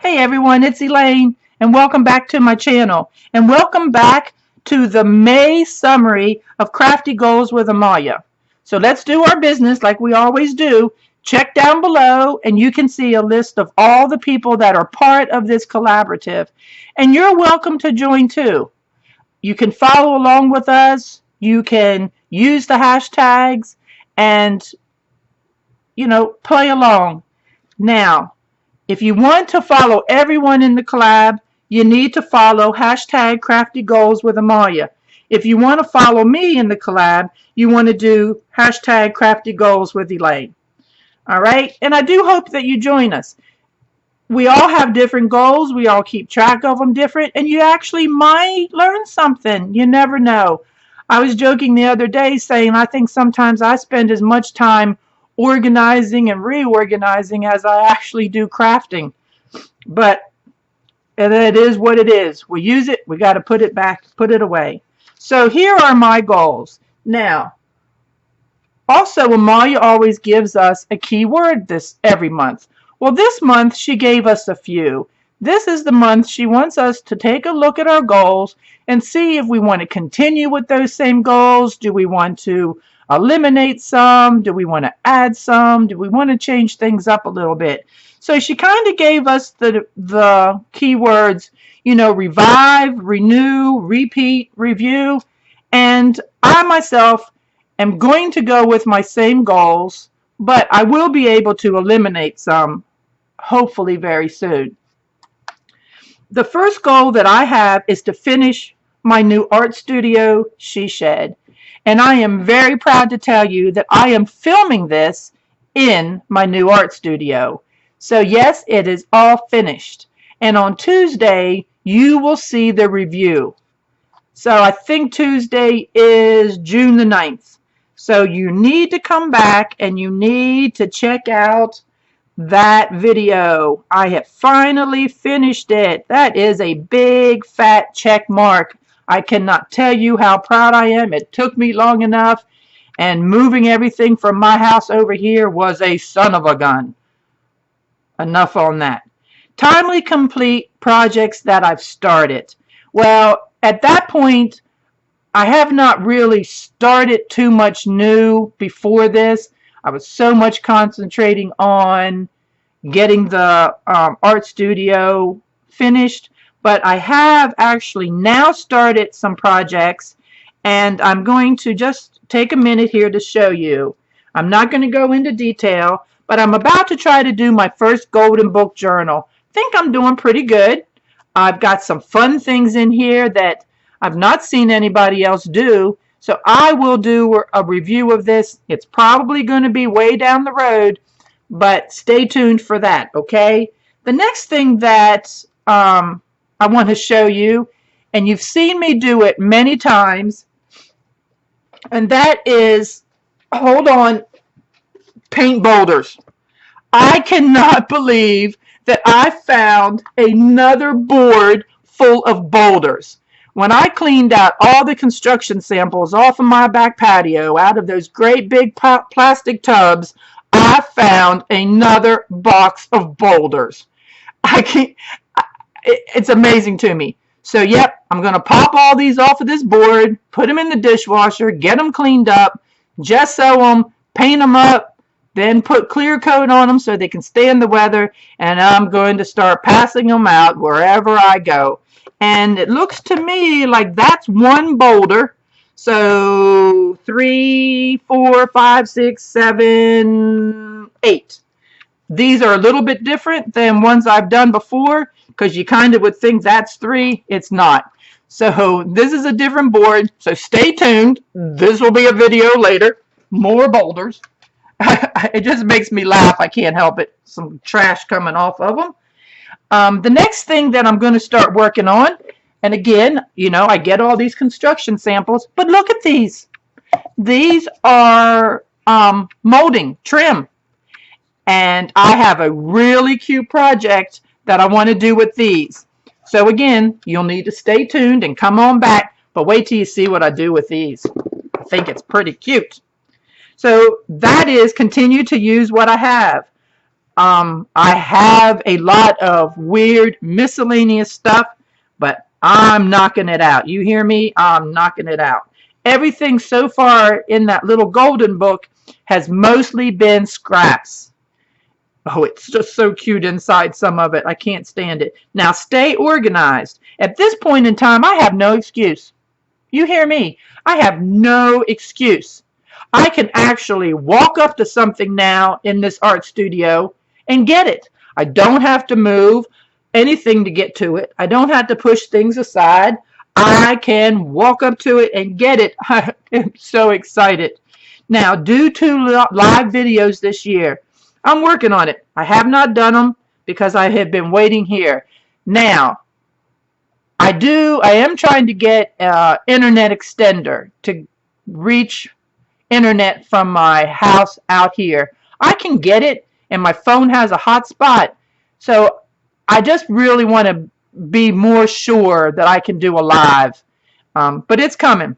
Hey everyone, it's Elaine, and welcome back to my channel. And welcome back to the May summary of Crafty Goals with Amalia. So let's do our business like we always do. Check down below and you can see a list of all the people that are part of this collaborative. And you're welcome to join too. You can follow along with us. You can use the hashtags and, play along. Now, if you want to follow everyone in the collab, you need to follow hashtag Crafty Goals with Amalia. If you want to follow me in the collab, you want to do hashtag Crafty Goals with Elaine. All right? And I do hope that you join us. We all have different goals. We all keep track of them different. And you actually might learn something. You never know. I was joking the other day saying I think sometimes I spend as much time organizing and reorganizing as I actually do crafting. But it is what it is. We use it, we got to put it back, put it away. So here are my goals. Now, also Amalia always gives us a keyword every month. Well, this month she gave us a few. This is the month she wants us to take a look at our goals and see if we want to continue with those same goals. Do we want to eliminate some? Do we want to add some? Do we want to change things up a little bit? So she kind of gave us the keywords, revive, renew, repeat, review. And I myself am going to go with my same goals, but I will be able to eliminate some hopefully very soon. The first goal that I have is to finish my new art studio, She Shed. And I am very proud to tell you that I am filming this in my new art studio. So yes, it is all finished. And on Tuesday, you will see the review. So I think Tuesday is June the 9th. So you need to come back and you need to check out that video. I have finally finished it. That is a big fat check mark. I cannot tell you how proud I am. It took me long enough, and moving everything from my house over here was a son of a gun. Enough on that. Timely complete projects that I've started. Well, at that point, I have not really started too much new before this. I was so much concentrating on getting the art studio finished. But I have actually now started some projects, and I'm going to just take a minute here to show you. I'm not going to go into detail, but I'm about to try to do my first golden book journal. I think I'm doing pretty good. I've got some fun things in here that I've not seen anybody else do, so I will do a review of this. It's probably going to be way down the road, but stay tuned for that, okay? The next thing that I want to show you, and you've seen me do it many times, and that is, hold on, paint boulders. I cannot believe that I found another board full of boulders. When I cleaned out all the construction samples off of my back patio out of those great big plastic tubs, I found another box of boulders. It's amazing to me. So, yep, I'm going to pop all these off of this board, put them in the dishwasher, get them cleaned up, gesso them, paint them up, then put clear coat on them so they can stand the weather, and I'm going to start passing them out wherever I go. And it looks to me like that's one boulder. So 3, 4, 5, 6, 7, 8. These are a little bit different than ones I've done before, because you kind of would think that's 3. It's not. So this is a different board. So stay tuned. This will be a video later. More boulders. It just makes me laugh. I can't help it. Some trash coming off of them. The next thing that I'm going to start working on, and again, I get all these construction samples, but look at these. These are molding, trim. And I have a really cute project that I want to do with these. So again, you'll need to stay tuned and come on back, but wait till you see what I do with these. I think it's pretty cute. So that is continue to use what I have. I have a lot of weird miscellaneous stuff, but I'm knocking it out. You hear me? I'm knocking it out. Everything so far in that little golden book has mostly been scraps. Oh, it's just so cute inside some of it. I can't stand it. Now stay organized. At this point in time, I have no excuse. You hear me? I have no excuse. I can actually walk up to something now in this art studio and get it. I don't have to move anything to get to it. I don't have to push things aside. I can walk up to it and get it. I am so excited. Now, due to live videos this year, I'm working on it. I have not done them because I have been waiting here. Now, I am trying to get an internet extender to reach internet from my house out here. I can get it, and my phone has a hotspot. So I just really want to be more sure that I can do a live. But it's coming.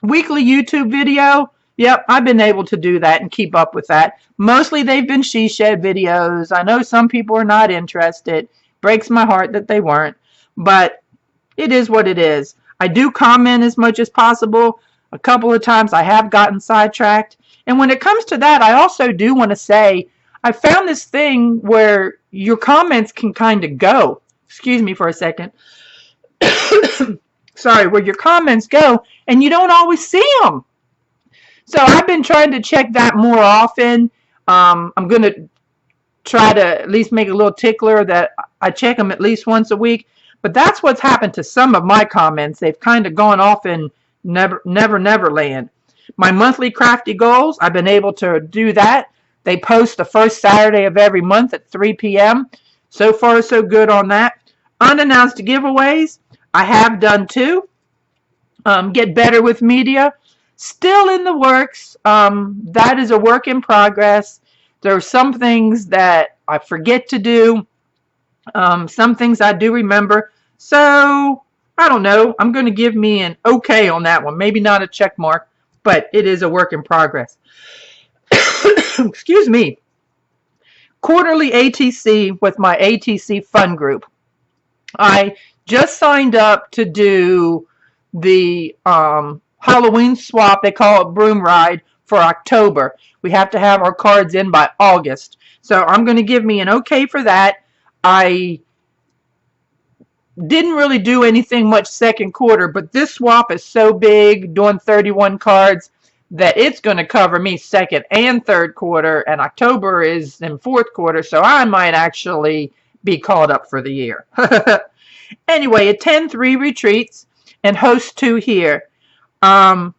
Weekly YouTube video. Yep, I've been able to do that and keep up with that. Mostly they've been she shed videos. I know some people are not interested. Breaks my heart that they weren't. But it is what it is. I do comment as much as possible. A couple of times I have gotten sidetracked. And when it comes to that, I also do want to say, I found this thing where your comments can kind of go. Excuse me for a second. Sorry, where your comments go and you don't always see them. So I've been trying to check that more often. I'm going to try to at least make a little tickler that I check them at least once a week. But that's what's happened to some of my comments. They've kind of gone off in never land. My monthly crafty goals, I've been able to do that. They post the first Saturday of every month at 3 p.m. So far, so good on that. Unannounced giveaways, I have done two. Get better with media, still in the works. That is a work in progress. There are some things that I forget to do. Some things I do remember. So, I don't know. I'm going to give me an okay on that one. Maybe not a check mark, but it is a work in progress. Excuse me. Quarterly ATC with my ATC Fun Group. I just signed up to do the Halloween swap, they call it Broom Ride, for October. We have to have our cards in by August. So I'm going to give me an okay for that. I didn't really do anything much second quarter, but this swap is so big, doing 31 cards, that it's going to cover me second and third quarter, and October is in fourth quarter, so I might actually be called up for the year. Anyway, attend 3 retreats and host 2 here. I've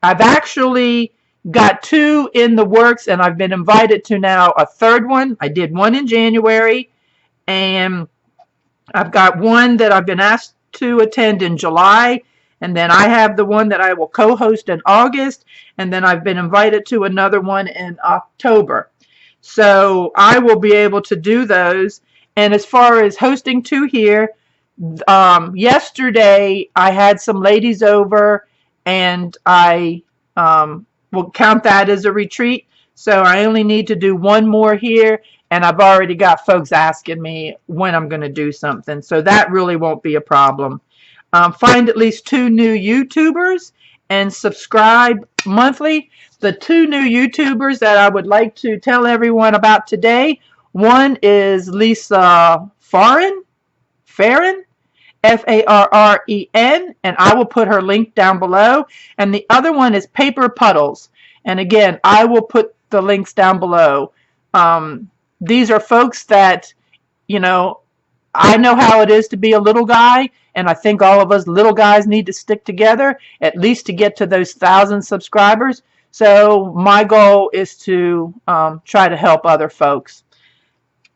actually got 2 in the works, and I've been invited to now a third one. I did one in January, and I've got one that I've been asked to attend in July, and then I have the one that I will co-host in August, and then I've been invited to another one in October. So I will be able to do those. And as far as hosting 2 here, yesterday I had some ladies over, and I will count that as a retreat. So I only need to do 1 more here, and I've already got folks asking me when I'm going to do something. So that really won't be a problem. Find at least 2 new YouTubers and subscribe monthly. The 2 new YouTubers that I would like to tell everyone about today, one is Lisa Farren, Farren, and I will put her link down below. And the other one is Paper Puddles. And again, I will put the links down below. These are folks that, you know, I know how it is to be a little guy, and I think all of us little guys need to stick together, at least to get to those 1,000 subscribers. So my goal is to try to help other folks.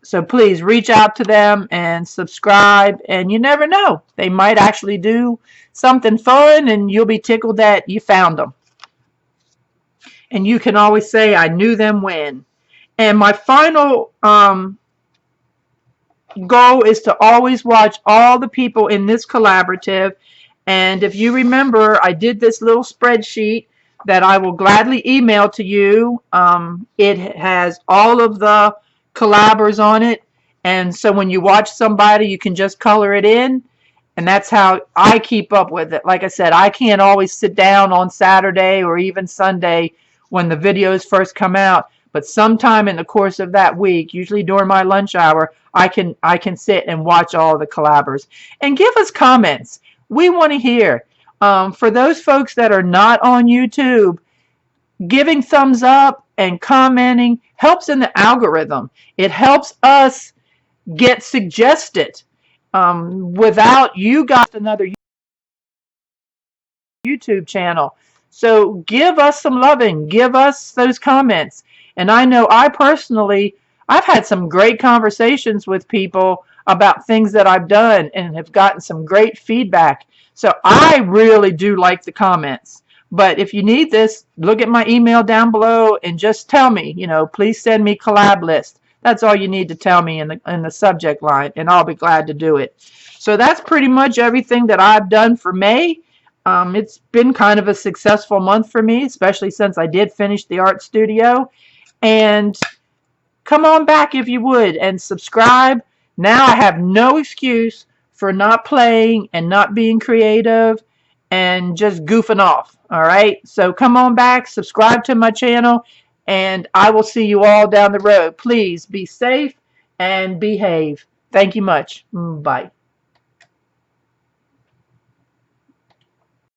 So please reach out to them and subscribe, and you never know. They might actually do something fun, and you'll be tickled that you found them. And you can always say, I knew them when. And my final goal is to always watch all the people in this collaborative. And if you remember, I did this little spreadsheet that I will gladly email to you. It has all of the collabers on it. And so when you watch somebody, you can just color it in. And that's how I keep up with it. Like I said, I can't always sit down on Saturday or even Sunday when the videos first come out. But sometime in the course of that week, usually during my lunch hour, I can sit and watch all the collabers. And give us comments. We want to hear. For those folks that are not on YouTube, giving thumbs up and commenting helps in the algorithm. It helps us get suggested. Without you guys, another YouTube channel. So give us some loving, give us those comments. And I know I personally, I've had some great conversations with people about things that I've done and have gotten some great feedback. So I really do like the comments. But if you need this, look at my email down below and just tell me, please send me collab list. That's all you need to tell me in the subject line, and I'll be glad to do it. So that's pretty much everything that I've done for May. It's been kind of a successful month for me, especially since I did finish the art studio. And come on back if you would and subscribe. Now I have no excuse for not playing and not being creative and just goofing off. All right. So come on back, subscribe to my channel, and I will see you all down the road. Please be safe and behave. Thank you much. Bye.